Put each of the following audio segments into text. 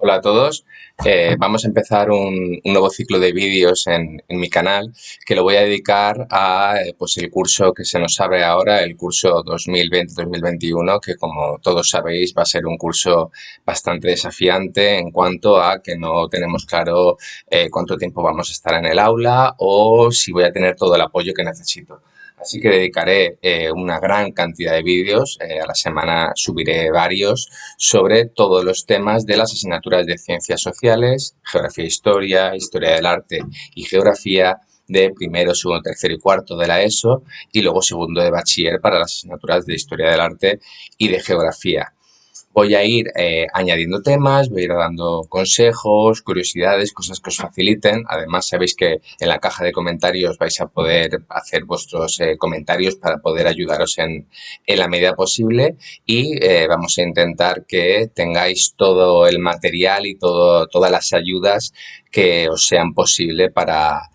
Hola a todos. Vamos a empezar un nuevo ciclo de vídeos en mi canal que lo voy a dedicar a pues el curso que se nos abre ahora, el curso 2020-2021, que como todos sabéis va a ser un curso bastante desafiante en cuanto a que no tenemos claro cuánto tiempo vamos a estar en el aula o si voy a tener todo el apoyo que necesito. Así que dedicaré una gran cantidad de vídeos, a la semana subiré varios sobre todos los temas de las asignaturas de ciencias sociales, geografía e historia, historia del arte y geografía de primero, segundo, tercero y cuarto de la ESO y luego segundo de bachiller para las asignaturas de historia del arte y de geografía. Voy a ir añadiendo temas, voy a ir dando consejos, curiosidades, cosas que os faciliten. Además, sabéis que en la caja de comentarios vais a poder hacer vuestros comentarios para poder ayudaros en la medida posible y vamos a intentar que tengáis todo el material y todas las ayudas que os sean posible para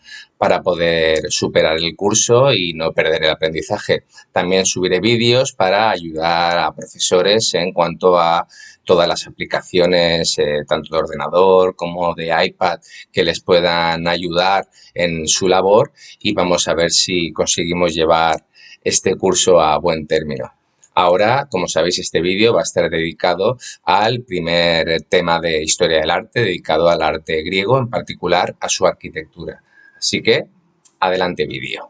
poder superar el curso y no perder el aprendizaje. También subiré vídeos para ayudar a profesores en cuanto a todas las aplicaciones, tanto de ordenador como de iPad, que les puedan ayudar en su labor y vamos a ver si conseguimos llevar este curso a buen término. Ahora, como sabéis, este vídeo va a estar dedicado al primer tema de historia del arte, dedicado al arte griego, en particular a su arquitectura. Así que, adelante vídeo.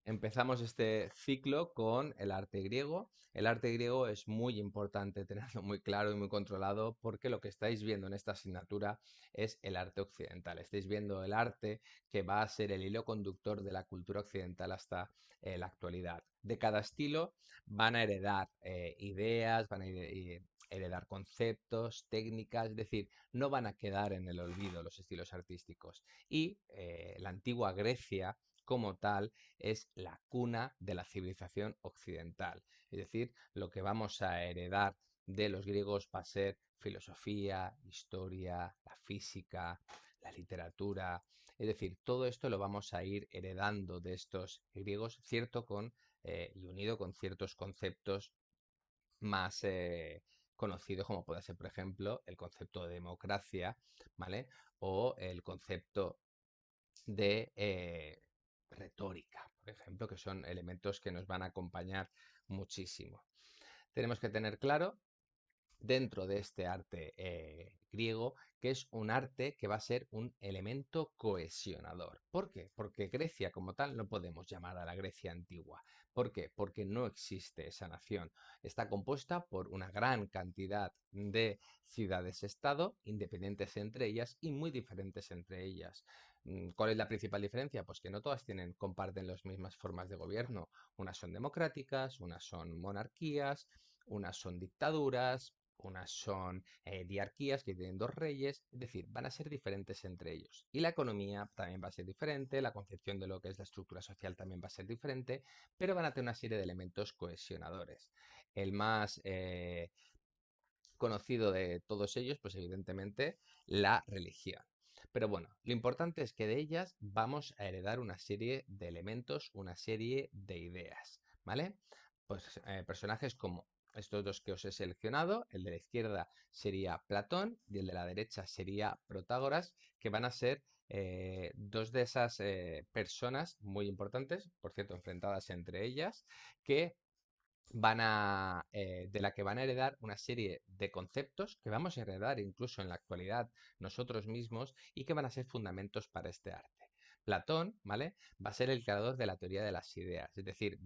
Empezamos este ciclo con el arte griego. El arte griego es muy importante tenerlo muy claro y muy controlado porque lo que estáis viendo en esta asignatura es el arte occidental. Estáis viendo el arte que va a ser el hilo conductor de la cultura occidental hasta la actualidad. De cada estilo van a heredar ideas, van a heredar conceptos, técnicas, es decir, no van a quedar en el olvido los estilos artísticos. Y la antigua Grecia como tal es la cuna de la civilización occidental. Es decir, lo que vamos a heredar de los griegos va a ser filosofía, historia, la física, la literatura. Es decir, todo esto lo vamos a ir heredando de estos griegos, cierto con y unido con ciertos conceptos más conocidos, como puede ser, por ejemplo, el concepto de democracia, ¿vale? O el concepto de retórica, por ejemplo, que son elementos que nos van a acompañar muchísimo. Tenemos que tener claro dentro de este arte griego, que es un arte que va a ser un elemento cohesionador. ¿Por qué? Porque Grecia como tal no podemos llamar a la Grecia antigua. ¿Por qué? Porque no existe esa nación. Está compuesta por una gran cantidad de ciudades-estado, independientes entre ellas y muy diferentes entre ellas. ¿Cuál es la principal diferencia? Pues que no todas comparten las mismas formas de gobierno. Unas son democráticas, unas son monarquías, unas son dictaduras, unas son diarquías que tienen dos reyes, es decir, van a ser diferentes entre ellos. Y la economía también va a ser diferente, la concepción de lo que es la estructura social también va a ser diferente, pero van a tener una serie de elementos cohesionadores. El más conocido de todos ellos, pues evidentemente la religión. Pero bueno, lo importante es que de ellas vamos a heredar una serie de elementos, una serie de ideas, ¿vale? Pues personajes como estos dos que os he seleccionado, el de la izquierda sería Platón y el de la derecha sería Protágoras, que van a ser dos de esas personas muy importantes, por cierto, enfrentadas entre ellas, que de la que van a heredar una serie de conceptos que vamos a heredar incluso en la actualidad nosotros mismos y que van a ser fundamentos para este arte. Platón, ¿vale? Va a ser el creador de la teoría de las ideas, es decir,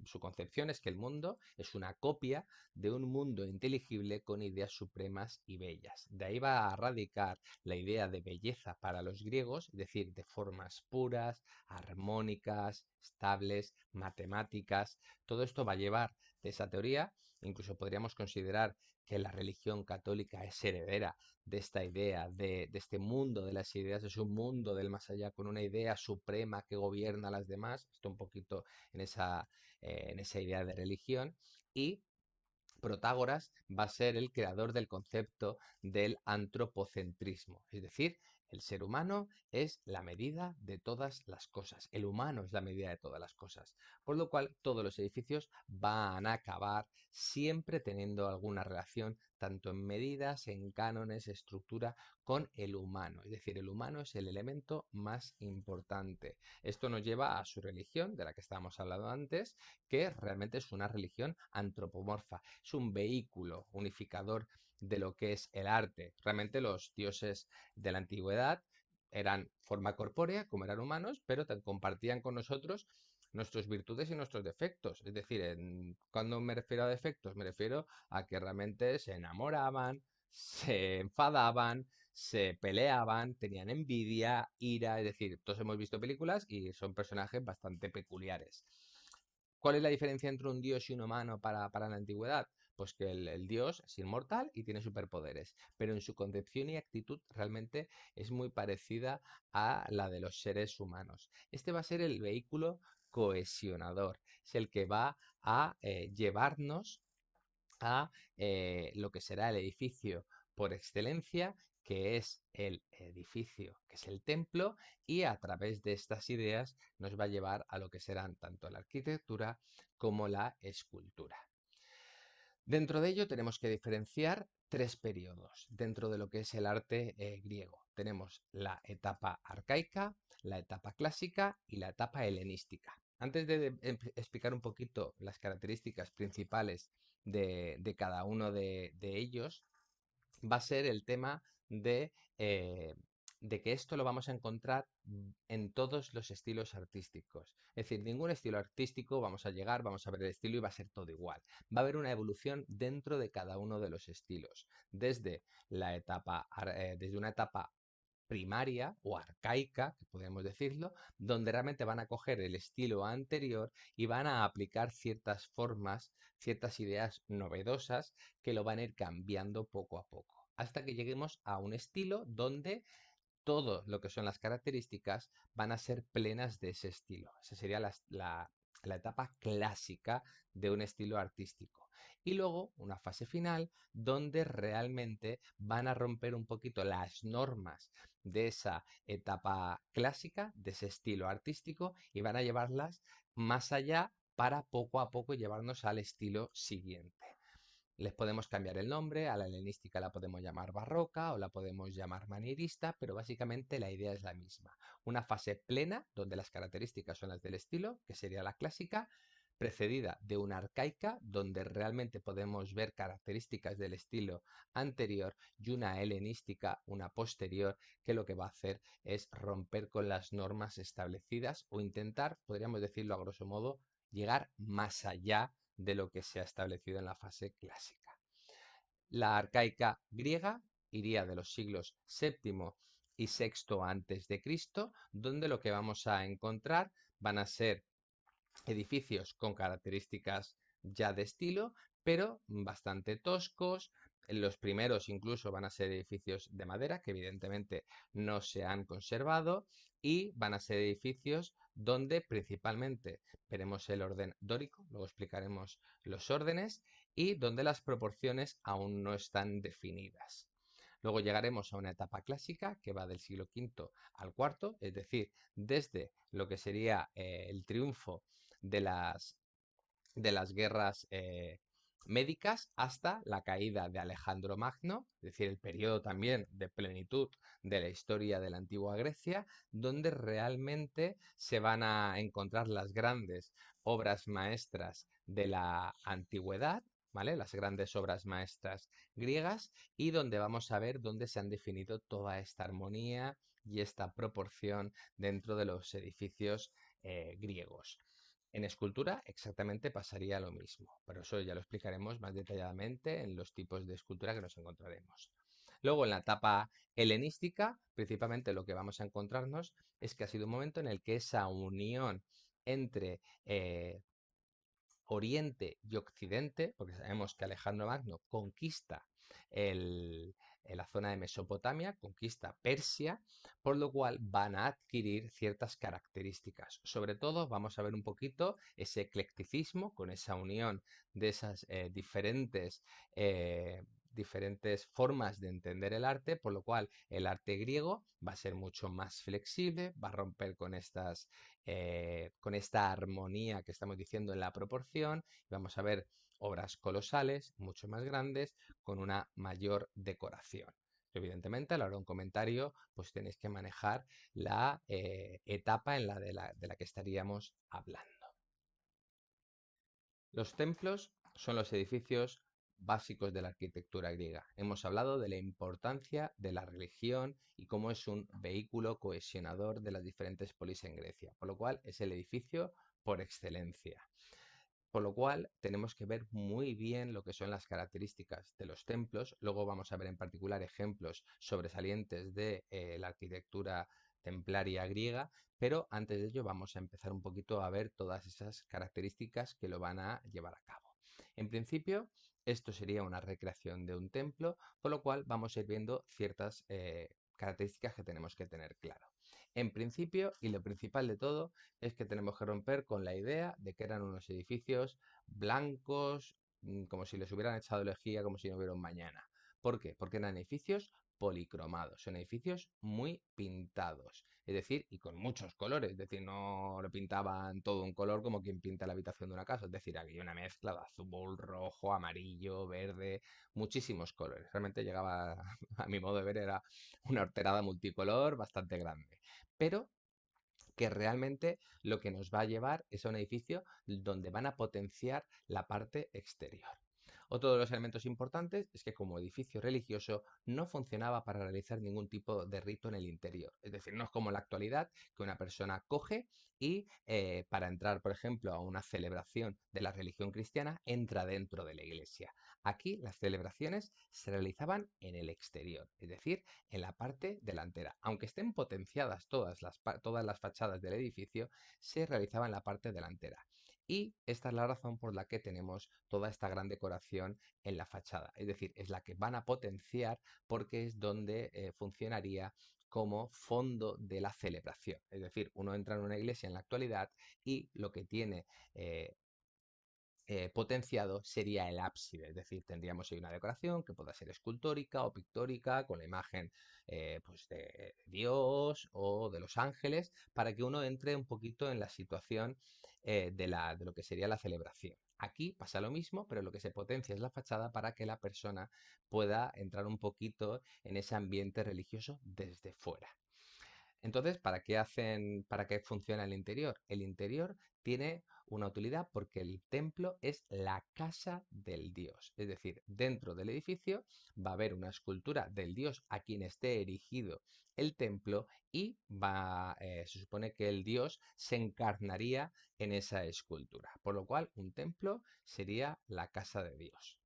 su concepción es que el mundo es una copia de un mundo inteligible con ideas supremas y bellas. De ahí va a radicar la idea de belleza para los griegos, es decir, de formas puras, armónicas, estables, matemáticas. Todo esto va a llevar de esa teoría. Incluso podríamos considerar que la religión católica es heredera de esta idea, de este mundo de las ideas, es un mundo del más allá con una idea suprema que gobierna a las demás. Esto un poquito en esa idea de religión. Y Protágoras va a ser el creador del concepto del antropocentrismo, es decir, el ser humano es la medida de todas las cosas, el humano es la medida de todas las cosas, por lo cual todos los edificios van a acabar siempre teniendo alguna relación, tanto en medidas, en cánones, estructura, con el humano, es decir, el humano es el elemento más importante. Esto nos lleva a su religión, de la que estábamos hablando antes, que realmente es una religión antropomorfa, es un vehículo unificador de lo que es el arte. Realmente los dioses de la antigüedad eran forma corpórea, como eran humanos, pero compartían con nosotros nuestras virtudes y nuestros defectos. Es decir, cuando me refiero a defectos, me refiero a que realmente se enamoraban, se enfadaban, se peleaban, tenían envidia, ira, es decir, todos hemos visto películas y son personajes bastante peculiares. ¿Cuál es la diferencia entre un dios y un humano para la antigüedad? Pues que el dios es inmortal y tiene superpoderes, pero en su concepción y actitud realmente es muy parecida a la de los seres humanos. Este va a ser el vehículo cohesionador, es el que va a llevarnos a lo que será el edificio por excelencia, que es el edificio, que es el templo, y a través de estas ideas nos va a llevar a lo que serán tanto la arquitectura como la escultura. Dentro de ello tenemos que diferenciar tres periodos dentro de lo que es el arte griego. Tenemos la etapa arcaica, la etapa clásica y la etapa helenística. Antes de explicar un poquito las características principales de cada uno de ellos, va a ser el tema eh, de que esto lo vamos a encontrar en todos los estilos artísticos. Es decir, ningún estilo artístico vamos a llegar, vamos a ver el estilo y va a ser todo igual. Va a haber una evolución dentro de cada uno de los estilos, desde desde una etapa primaria o arcaica, que podemos decirlo, donde realmente van a coger el estilo anterior y van a aplicar ciertas formas, ciertas ideas novedosas que lo van a ir cambiando poco a poco, hasta que lleguemos a un estilo donde todo lo que son las características van a ser plenas de ese estilo. Esa sería la etapa clásica de un estilo artístico. Y luego una fase final donde realmente van a romper un poquito las normas de esa etapa clásica, de ese estilo artístico, y van a llevarlas más allá para poco a poco llevarnos al estilo siguiente. Les podemos cambiar el nombre, a la helenística la podemos llamar barroca o la podemos llamar manierista, pero básicamente la idea es la misma. Una fase plena, donde las características son las del estilo, que sería la clásica, precedida de una arcaica, donde realmente podemos ver características del estilo anterior, y una helenística, una posterior, que lo que va a hacer es romper con las normas establecidas o intentar, podríamos decirlo a grosso modo, llegar más allá de lo que se ha establecido en la fase clásica. La arcaica griega iría de los siglos VII y VI antes de Cristo, donde lo que vamos a encontrar van a ser edificios con características ya de estilo, pero bastante toscos. Los primeros incluso van a ser edificios de madera, que evidentemente no se han conservado, y van a ser edificios donde principalmente veremos el orden dórico, luego explicaremos los órdenes, y donde las proporciones aún no están definidas. Luego llegaremos a una etapa clásica que va del siglo V al IV, es decir, desde lo que sería el triunfo de las guerras médicas hasta la caída de Alejandro Magno, es decir, el periodo también de plenitud de la historia de la antigua Grecia, donde realmente se van a encontrar las grandes obras maestras de la antigüedad, ¿vale? Las grandes obras maestras griegas, y donde vamos a ver dónde se han definido toda esta armonía y esta proporción dentro de los edificios griegos. En escultura exactamente pasaría lo mismo, pero eso ya lo explicaremos más detalladamente en los tipos de escultura que nos encontraremos. Luego, en la etapa helenística, principalmente lo que vamos a encontrarnos es que ha sido un momento en el que esa unión entre Oriente y Occidente, porque sabemos que Alejandro Magno conquista el, en la zona de Mesopotamia, conquista Persia, por lo cual van a adquirir ciertas características. Sobre todo vamos a ver un poquito ese eclecticismo con esa unión de esas diferentes formas de entender el arte, por lo cual el arte griego va a ser mucho más flexible, va a romper con esta armonía que estamos diciendo en la proporción, y vamos a ver obras colosales, mucho más grandes, con una mayor decoración. Evidentemente, a la hora de un comentario, pues tenéis que manejar la etapa en de la que estaríamos hablando. Los templos son los edificios básicos de la arquitectura griega. Hemos hablado de la importancia de la religión y cómo es un vehículo cohesionador de las diferentes polis en Grecia, por lo cual es el edificio por excelencia. Por lo cual tenemos que ver muy bien lo que son las características de los templos. Luego vamos a ver en particular ejemplos sobresalientes de la arquitectura templaria griega, pero antes de ello vamos a empezar un poquito a ver todas esas características que lo van a llevar a cabo. En principio, esto sería una recreación de un templo, por lo cual vamos a ir viendo ciertas características que tenemos que tener claro. En principio, y lo principal de todo, es que tenemos que romper con la idea de que eran unos edificios blancos, como si les hubieran echado lejía, como si no hubiera un mañana. ¿Por qué? Porque eran edificios policromados, son edificios muy pintados, es decir, y con muchos colores, es decir, no lo pintaban todo un color como quien pinta la habitación de una casa, es decir, había una mezcla de azul, rojo, amarillo, verde, muchísimos colores. Realmente llegaba, a mi modo de ver, era una horterada multicolor bastante grande. Pero que realmente lo que nos va a llevar es a un edificio donde van a potenciar la parte exterior. Otro de los elementos importantes es que como edificio religioso no funcionaba para realizar ningún tipo de rito en el interior. Es decir, no es como en la actualidad que una persona coge y para entrar, por ejemplo, a una celebración de la religión cristiana, entra dentro de la iglesia. Aquí las celebraciones se realizaban en el exterior, es decir, en la parte delantera. Aunque estén potenciadas todas las fachadas del edificio, se realizaba en la parte delantera. Y esta es la razón por la que tenemos toda esta gran decoración en la fachada. Es decir, es la que van a potenciar porque es donde funcionaría como fondo de la celebración. Es decir, uno entra en una iglesia en la actualidad y lo que tiene eh, potenciado sería el ábside, es decir, tendríamos ahí una decoración que pueda ser escultórica o pictórica con la imagen pues de Dios o de los ángeles para que uno entre un poquito en la situación de lo que sería la celebración. Aquí pasa lo mismo, pero lo que se potencia es la fachada para que la persona pueda entrar un poquito en ese ambiente religioso desde fuera. Entonces, para qué funciona el interior? El interior tiene una utilidad porque el templo es la casa del dios. Es decir, dentro del edificio va a haber una escultura del dios a quien esté erigido el templo y se supone que el dios se encarnaría en esa escultura. Por lo cual, un templo sería la casa de Dios.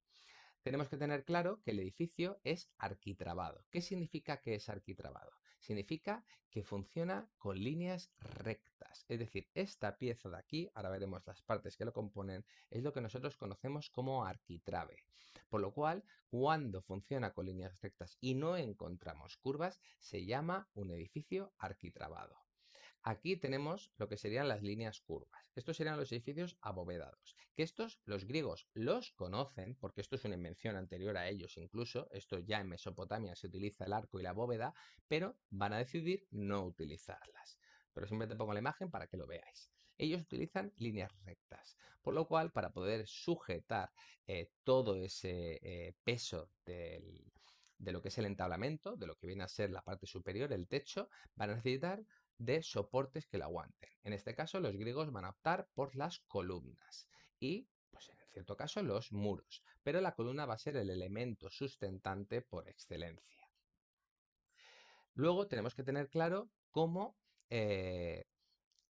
Tenemos que tener claro que el edificio es arquitrabado. ¿Qué significa que es arquitrabado? Significa que funciona con líneas rectas. Es decir, esta pieza de aquí, ahora veremos las partes que lo componen, es lo que nosotros conocemos como arquitrabe. Por lo cual, cuando funciona con líneas rectas y no encontramos curvas, se llama un edificio arquitrabado. Aquí tenemos lo que serían las líneas curvas. Estos serían los edificios abovedados. Que estos los griegos los conocen, porque esto es una invención anterior a ellos incluso. Esto ya en Mesopotamia se utiliza el arco y la bóveda, pero van a decidir no utilizarlas. Pero simplemente pongo la imagen para que lo veáis. Ellos utilizan líneas rectas, por lo cual para poder sujetar todo ese peso de lo que es el entablamento, de lo que viene a ser la parte superior, el techo, van a necesitar de soportes que lo aguanten. En este caso, los griegos van a optar por las columnas y, pues en cierto caso, los muros. Pero la columna va a ser el elemento sustentante por excelencia. Luego tenemos que tener claro cómo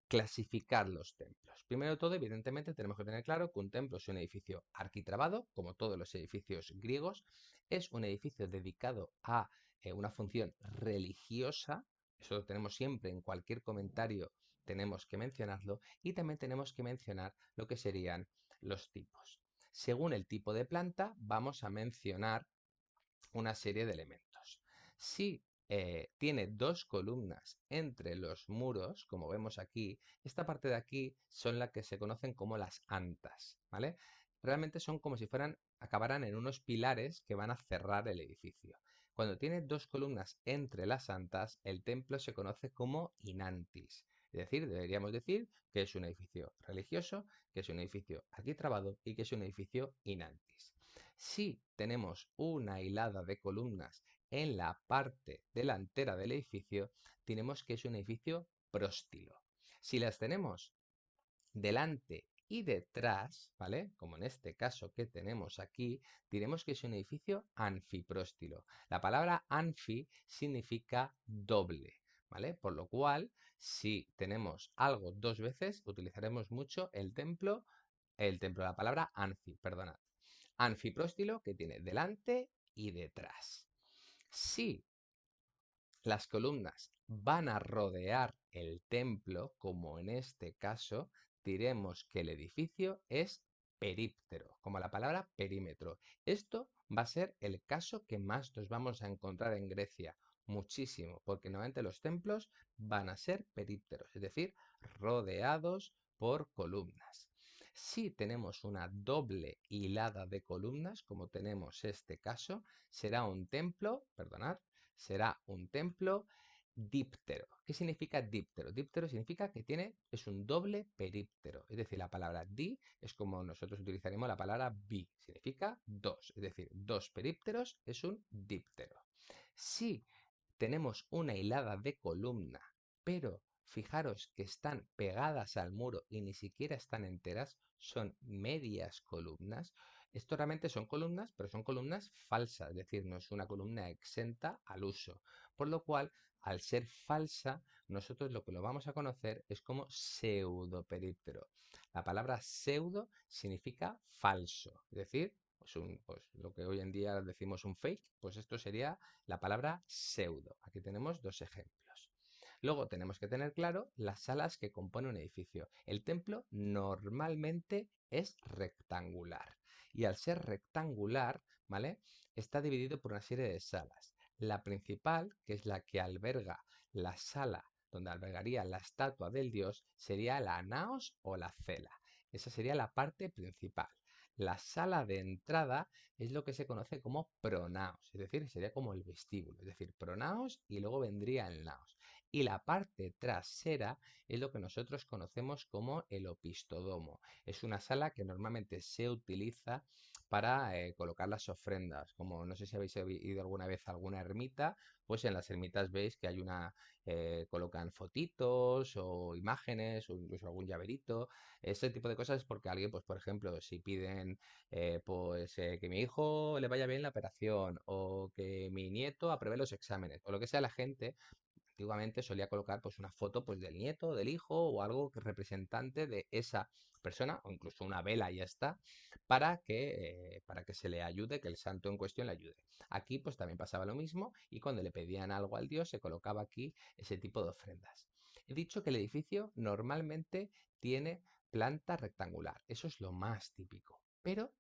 clasificar los templos. Primero de todo, evidentemente, tenemos que tener claro que un templo es un edificio arquitrabado, como todos los edificios griegos, es un edificio dedicado a una función religiosa, eso lo tenemos siempre en cualquier comentario, tenemos que mencionarlo, y también tenemos que mencionar lo que serían los tipos. Según el tipo de planta, vamos a mencionar una serie de elementos. Si tiene dos columnas entre los muros, como vemos aquí, esta parte de aquí son las que se conocen como las antas, ¿vale? Realmente son como si acabaran en unos pilares que van a cerrar el edificio. Cuando tiene dos columnas entre las antas, el templo se conoce como inantis. Es decir, deberíamos decir que es un edificio religioso, que es un edificio arquitrabado y que es un edificio inantis. Si tenemos una hilada de columnas en la parte delantera del edificio, tenemos que es un edificio próstilo. Si las tenemos delante y detrás, ¿vale? Como en este caso que tenemos aquí, diremos que es un edificio anfipróstilo. La palabra anfi significa doble, ¿vale? Por lo cual, si tenemos algo dos veces, utilizaremos mucho la palabra anfi, perdonad. Anfipróstilo que tiene delante y detrás. Si las columnas van a rodear el templo, como en este caso, diremos que el edificio es períptero, como la palabra perímetro. Esto va a ser el caso que más nos vamos a encontrar en Grecia, muchísimo, porque normalmente los templos van a ser perípteros, es decir, rodeados por columnas. Si tenemos una doble hilada de columnas, como tenemos este caso, será un templo, perdonad, será un templo díptero. ¿Qué significa díptero? Díptero significa que es un doble períptero. Es decir, la palabra di es como nosotros utilizaremos la palabra bi. Significa dos. Es decir, dos perípteros es un díptero. Si tenemos una hilada de columna, pero fijaros que están pegadas al muro y ni siquiera están enteras, son medias columnas. Esto realmente son columnas, pero son columnas falsas, es decir, no es una columna exenta al uso. Por lo cual, al ser falsa, nosotros lo que lo vamos a conocer es como pseudoperíptero. La palabra pseudo significa falso, es decir, pues lo que hoy en día decimos un fake, pues esto sería la palabra pseudo. Aquí tenemos dos ejemplos. Luego tenemos que tener claro las salas que componen un edificio. El templo normalmente es rectangular y al ser rectangular, ¿vale? Está dividido por una serie de salas. La principal, que es la que alberga la sala donde albergaría la estatua del dios, sería la naos o la cela. Esa sería la parte principal. La sala de entrada es lo que se conoce como pronaos, es decir, sería como el vestíbulo, es decir, pronaos y luego vendría el naos. Y la parte trasera es lo que nosotros conocemos como el opistodomo. Es una sala que normalmente se utiliza para colocar las ofrendas. Como no sé si habéis ido alguna vez a alguna ermita, pues en las ermitas veis que hay colocan fotitos o imágenes o incluso algún llaverito. Ese tipo de cosas es porque alguien, pues por ejemplo, si piden que mi hijo le vaya bien la operación o que mi nieto apruebe los exámenes o lo que sea, la gente antiguamente solía colocar pues una foto pues del nieto, del hijo o algo representante de esa persona o incluso una vela y ya está para que se le ayude, que el santo en cuestión le ayude. Aquí pues también pasaba lo mismo y cuando le pedían algo al dios se colocaba aquí ese tipo de ofrendas. He dicho que el edificio normalmente tiene planta rectangular, eso es lo más típico, pero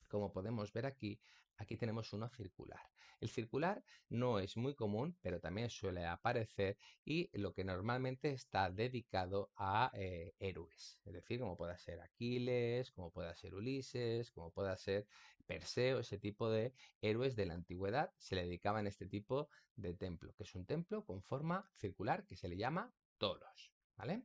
como podemos ver aquí, aquí tenemos uno circular. El circular no es muy común, pero también suele aparecer y lo que normalmente está dedicado a héroes. Es decir, como pueda ser Aquiles, como pueda ser Ulises, como pueda ser Perseo, ese tipo de héroes de la antigüedad se le dedicaban este tipo de templo, que es un templo con forma circular que se le llama toros. ¿Vale?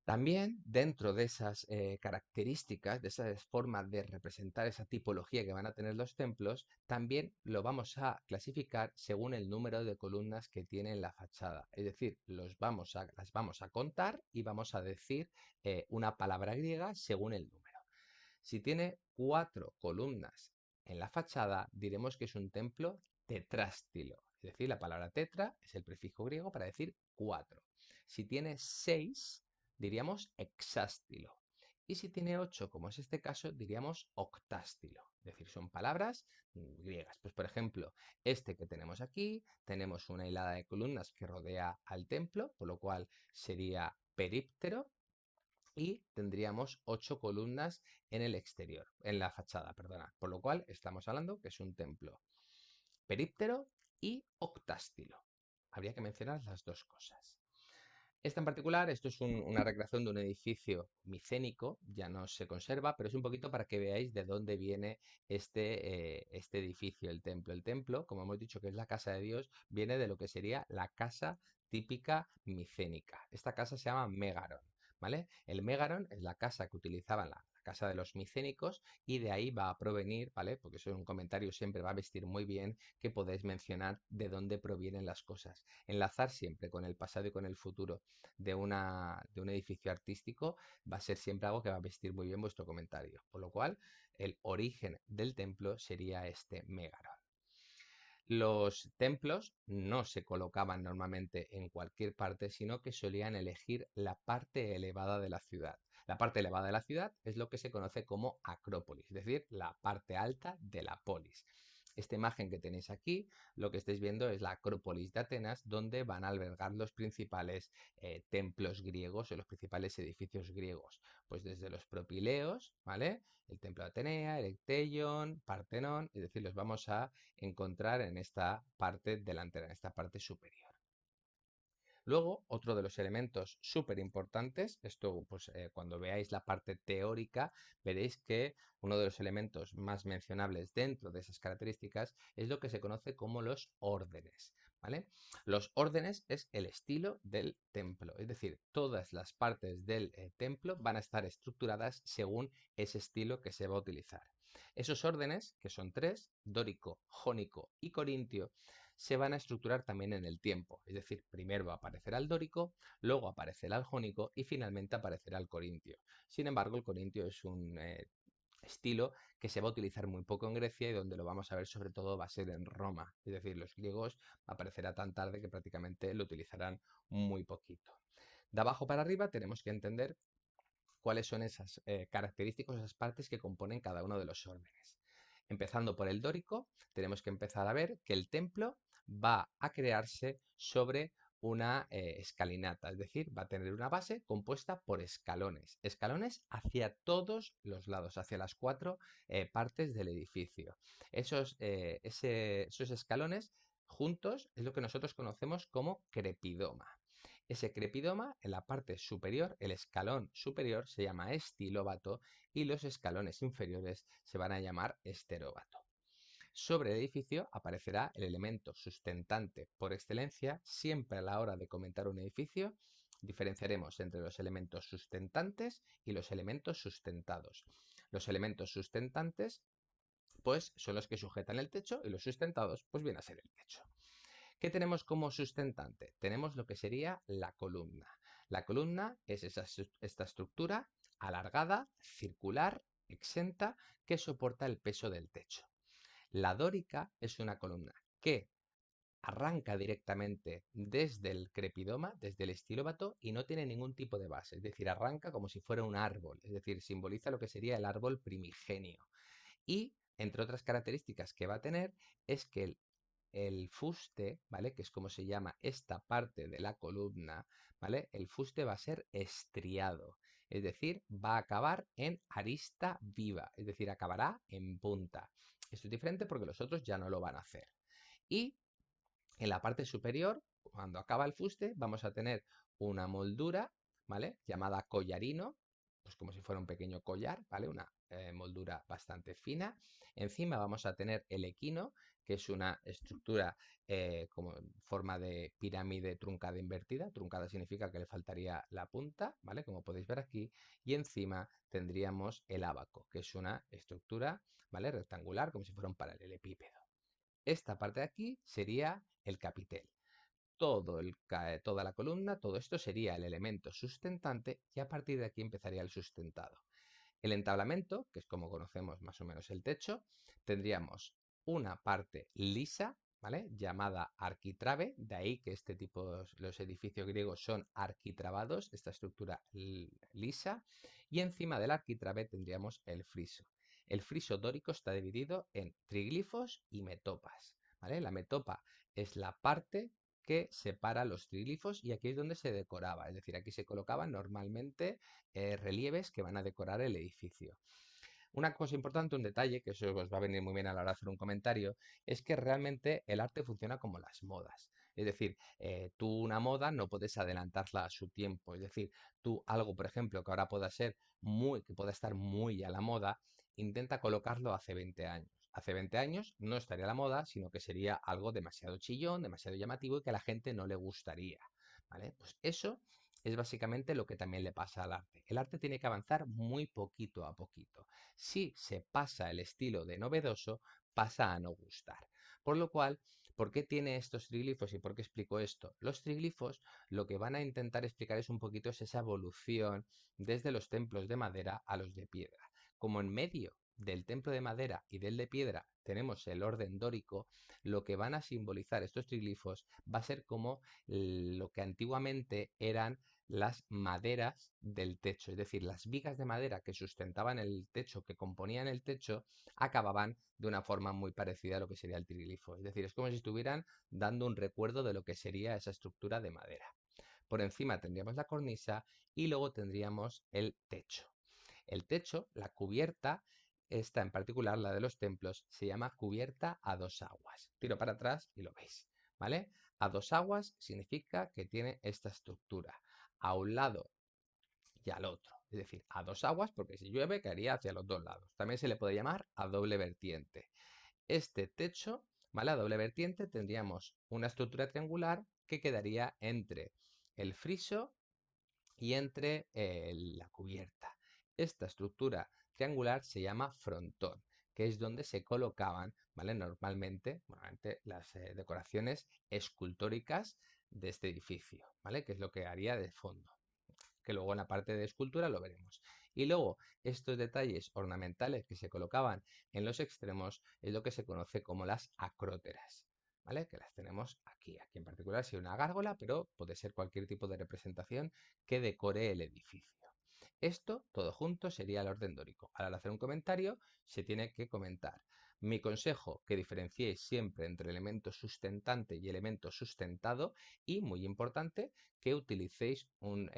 También dentro de esas características, de esas formas de representar esa tipología que van a tener los templos, también lo vamos a clasificar según el número de columnas que tiene en la fachada. Es decir, las vamos a contar y vamos a decir una palabra griega según el número. Si tiene cuatro columnas en la fachada, diremos que es un templo tetrástilo. Es decir, la palabra tetra es el prefijo griego para decir cuatro. Si tiene seis, diríamos hexástilo. Y si tiene 8, como es este caso, diríamos octástilo. Es decir, son palabras griegas. Pues por ejemplo, este que tenemos aquí, tenemos una hilada de columnas que rodea al templo, por lo cual sería períptero, y tendríamos 8 columnas en el exterior, en la fachada, perdona. Por lo cual estamos hablando que es un templo períptero y octástilo. Habría que mencionar las dos cosas. Esta en particular, esto es una recreación de un edificio micénico, ya no se conserva, pero es un poquito para que veáis de dónde viene este edificio, el templo. El templo, como hemos dicho que es la casa de Dios, viene de lo que sería la casa típica micénica. Esta casa se llama Megaron, ¿vale? El Megaron es la casa que utilizaban la casa de los micénicos y de ahí va a provenir, ¿vale? Porque eso es un comentario siempre va a vestir muy bien que podéis mencionar de dónde provienen las cosas. Enlazar siempre con el pasado y con el futuro de un edificio artístico va a ser siempre algo que va a vestir muy bien vuestro comentario. Por lo cual, el origen del templo sería este Megaron. Los templos no se colocaban normalmente en cualquier parte, sino que solían elegir la parte elevada de la ciudad. La parte elevada de la ciudad es lo que se conoce como acrópolis, es decir, la parte alta de la polis. Esta imagen que tenéis aquí, lo que estáis viendo es la Acrópolis de Atenas, donde van a albergar los principales templos griegos o los principales edificios griegos. Pues desde los Propileos, ¿vale? El templo de Atenea, Erecteion, Partenón, es decir, los vamos a encontrar en esta parte delantera, en esta parte superior. Luego, otro de los elementos súper importantes, esto pues cuando veáis la parte teórica, veréis que uno de los elementos más mencionables dentro de esas características es lo que se conoce como los órdenes, ¿vale? Los órdenes es el estilo del templo, es decir, todas las partes del templo van a estar estructuradas según ese estilo que se va a utilizar. Esos órdenes, que son tres, dórico, jónico y corintio, se van a estructurar también en el tiempo. Es decir, primero aparecerá el dórico, luego aparecerá el jónico y finalmente aparecerá el corintio. Sin embargo, el corintio es un estilo que se va a utilizar muy poco en Grecia y donde lo vamos a ver sobre todo va a ser en Roma. Es decir, los griegos aparecerá tan tarde que prácticamente lo utilizarán muy poquito. De abajo para arriba tenemos que entender cuáles son esas características, esas partes que componen cada uno de los órdenes. Empezando por el dórico, tenemos que empezar a ver que el templo va a crearse sobre una escalinata, es decir, va a tener una base compuesta por escalones, escalones hacia todos los lados, hacia las cuatro partes del edificio. Esos escalones juntos es lo que nosotros conocemos como crepidoma. Ese crepidoma, en la parte superior, el escalón superior se llama estilóbato y los escalones inferiores se van a llamar esteróbato. Sobre el edificio aparecerá el elemento sustentante por excelencia. Siempre a la hora de comentar un edificio diferenciaremos entre los elementos sustentantes y los elementos sustentados. Los elementos sustentantes pues son los que sujetan el techo y los sustentados pues viene a ser el techo. ¿Qué tenemos como sustentante? Tenemos lo que sería la columna. La columna es esta estructura alargada, circular, exenta, que soporta el peso del techo. La dórica es una columna que arranca directamente desde el crepidoma, desde el estilóbato y no tiene ningún tipo de base, es decir, arranca como si fuera un árbol, es decir, simboliza lo que sería el árbol primigenio. Y, entre otras características que va a tener, es que el fuste, ¿vale? Que es como se llama esta parte de la columna, ¿vale? El fuste va a ser estriado, es decir, va a acabar en arista viva, es decir, acabará en punta. Esto es diferente porque los otros ya no lo van a hacer. Y en la parte superior, cuando acaba el fuste, vamos a tener una moldura, ¿vale? Llamada collarino, pues como si fuera un pequeño collar, ¿vale? Una moldura bastante fina. Encima vamos a tener el equino, que es una estructura como en forma de pirámide truncada invertida. Truncada significa que le faltaría la punta, ¿vale? Como podéis ver aquí. Y encima tendríamos el ábaco, que es una estructura, ¿vale? Rectangular, como si fuera un paralelepípedo. Esta parte de aquí sería el capitel. Toda la columna, todo esto sería el elemento sustentante y a partir de aquí empezaría el sustentado. El entablamento, que es como conocemos más o menos el techo, tendríamos una parte lisa, ¿vale? Llamada arquitrabe, de ahí que este tipo, los edificios griegos son arquitrabados, esta estructura lisa, y encima del arquitrabe tendríamos el friso. El friso dórico está dividido en triglifos y metopas, ¿vale? La metopa es la parte que separa los triglifos y aquí es donde se decoraba, es decir, aquí se colocaban normalmente relieves que van a decorar el edificio. Una cosa importante, un detalle, que eso os va a venir muy bien a la hora de hacer un comentario, es que realmente el arte funciona como las modas. Es decir, tú una moda no puedes adelantarla a su tiempo. Es decir, tú algo, por ejemplo, que ahora pueda ser que pueda estar muy a la moda, intenta colocarlo hace 20 años. Hace 20 años no estaría a la moda, sino que sería algo demasiado chillón, demasiado llamativo y que a la gente no le gustaría. ¿Vale? Pues eso es básicamente lo que también le pasa al arte. El arte tiene que avanzar muy poquito a poquito. Si se pasa el estilo de novedoso, pasa a no gustar. Por lo cual, ¿por qué tiene estos triglifos y por qué explico esto? Los triglifos lo que van a intentar explicar es un poquito esa evolución desde los templos de madera a los de piedra. Como en medio del templo de madera y del de piedra tenemos el orden dórico, lo que van a simbolizar estos triglifos va a ser como lo que antiguamente eran las maderas del techo, es decir, las vigas de madera que sustentaban el techo, que componían el techo, acababan de una forma muy parecida a lo que sería el triglifo. Es decir, es como si estuvieran dando un recuerdo de lo que sería esa estructura de madera. Por encima tendríamos la cornisa y luego tendríamos el techo. El techo, la cubierta, esta en particular, la de los templos, se llama cubierta a dos aguas. Tiro para atrás y lo veis, ¿vale? A dos aguas significa que tiene esta estructura, a un lado y al otro. Es decir, a dos aguas, porque si llueve caería hacia los dos lados. También se le puede llamar a doble vertiente. Este techo, ¿vale? A doble vertiente tendríamos una estructura triangular que quedaría entre el friso y entre la cubierta. Esta estructura triangular se llama frontón, que es donde se colocaban, ¿vale? Normalmente las decoraciones escultóricas de este edificio, ¿vale? Que es lo que haría de fondo, que luego en la parte de escultura lo veremos. Y luego estos detalles ornamentales que se colocaban en los extremos es lo que se conoce como las acróteras, ¿vale? Que las tenemos aquí. Aquí en particular sería una gárgola, pero puede ser cualquier tipo de representación que decore el edificio. Esto, todo junto, sería el orden dórico. Al hacer un comentario, se tiene que comentar. Mi consejo, que diferenciéis siempre entre elemento sustentante y elemento sustentado y, muy importante, que utilicéis un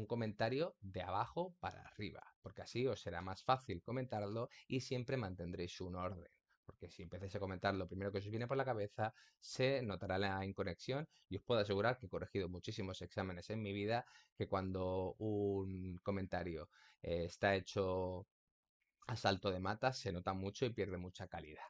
comentario de abajo para arriba, porque así os será más fácil comentarlo y siempre mantendréis un orden. Porque si empezáis a comentar lo primero que os viene por la cabeza, se notará la inconexión y os puedo asegurar que he corregido muchísimos exámenes en mi vida que cuando un comentario está hecho a salto de mata se nota mucho y pierde mucha calidad.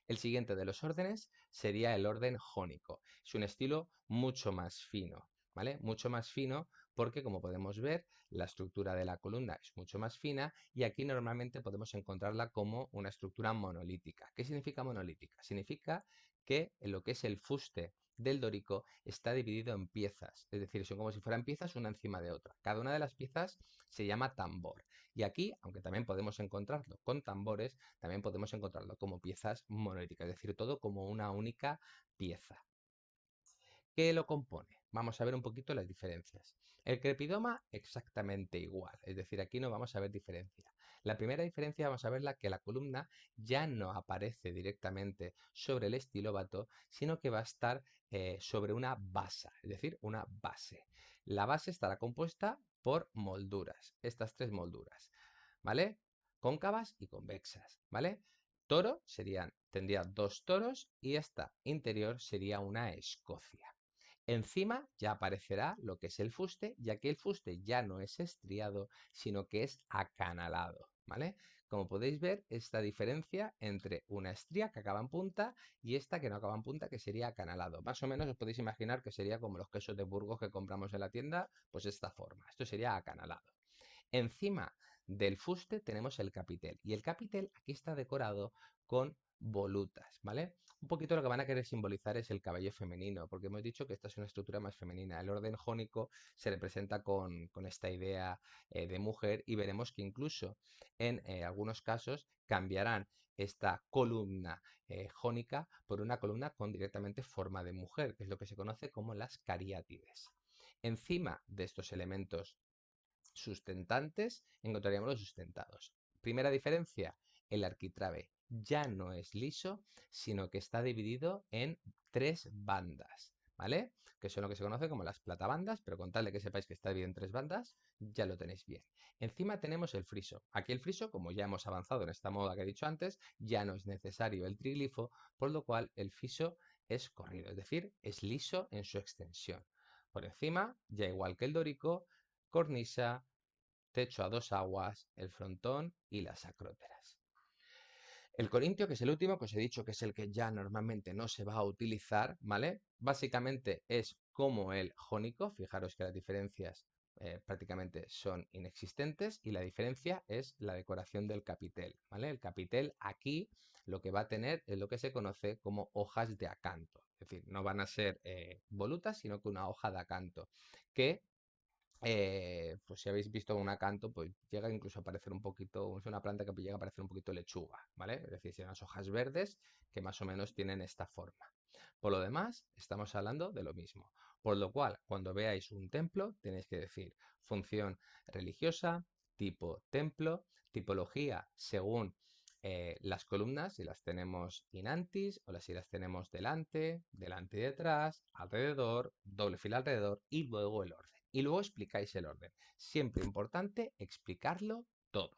El siguiente de los órdenes sería el orden jónico. Es un estilo mucho más fino, ¿vale? Mucho más fino porque, como podemos ver, la estructura de la columna es mucho más fina y aquí normalmente podemos encontrarla como una estructura monolítica. ¿Qué significa monolítica? Significa que lo que es el fuste del dórico está dividido en piezas, es decir, son como si fueran piezas una encima de otra. Cada una de las piezas se llama tambor. Y aquí, aunque también podemos encontrarlo con tambores, también podemos encontrarlo como piezas monolíticas, es decir, todo como una única pieza. ¿Qué lo compone? Vamos a ver un poquito las diferencias. El crepidoma exactamente igual, es decir, aquí no vamos a ver diferencia. La primera diferencia vamos a ver que la columna ya no aparece directamente sobre el estilóbato, sino que va a estar sobre una basa, es decir, una base. La base estará compuesta por molduras, estas tres molduras, ¿vale? Cóncavas y convexas, ¿vale? Tendría dos toros y esta interior sería una escocia. Encima ya aparecerá lo que es el fuste, ya que el fuste ya no es estriado, sino que es acanalado, ¿vale? Como podéis ver, esta diferencia entre una estría que acaba en punta y esta que no acaba en punta, que sería acanalado. Más o menos os podéis imaginar que sería como los quesos de Burgos que compramos en la tienda, pues esta forma. Esto sería acanalado. Encima del fuste tenemos el capitel y el capitel aquí está decorado con volutas, ¿vale? Un poquito lo que van a querer simbolizar es el cabello femenino, porque hemos dicho que esta es una estructura más femenina. El orden jónico se representa con esta idea de mujer y veremos que incluso en algunos casos cambiarán esta columna jónica por una columna con directamente forma de mujer, que es lo que se conoce como las cariátides. Encima de estos elementos sustentantes encontraríamos los sustentados. Primera diferencia, el arquitrabe ya no es liso, sino que está dividido en tres bandas, ¿vale? Que son lo que se conoce como las platabandas, pero con tal de que sepáis que está bien 3 bandas, ya lo tenéis bien. Encima tenemos el friso. Aquí el friso, como ya hemos avanzado en esta moda que he dicho antes, ya no es necesario el triglifo, por lo cual el friso es corrido, es decir, es liso en su extensión. Por encima, ya igual que el dórico, cornisa, techo a 2 aguas, el frontón y las acróteras. El corintio, que es el último, que os he dicho que es el que ya normalmente no se va a utilizar, ¿vale? Básicamente es como el jónico, fijaros que las diferencias prácticamente son inexistentes y la diferencia es la decoración del capitel, ¿vale? El capitel aquí lo que va a tener es lo que se conoce como hojas de acanto, es decir, no van a ser volutas, sino que una hoja de acanto, que pues si habéis visto un acanto, pues llega incluso a parecer un poquito, es una planta que llega a parecer un poquito lechuga, ¿vale? Es decir, son unas hojas verdes que más o menos tienen esta forma. Por lo demás, estamos hablando de lo mismo. Por lo cual, cuando veáis un templo, tenéis que decir función religiosa, tipo templo, tipología según las columnas, si las tenemos inantis o si las tenemos delante, delante y detrás, alrededor, doble fila alrededor y luego el orden. Y luego explicáis el orden. Siempre importante explicarlo todo.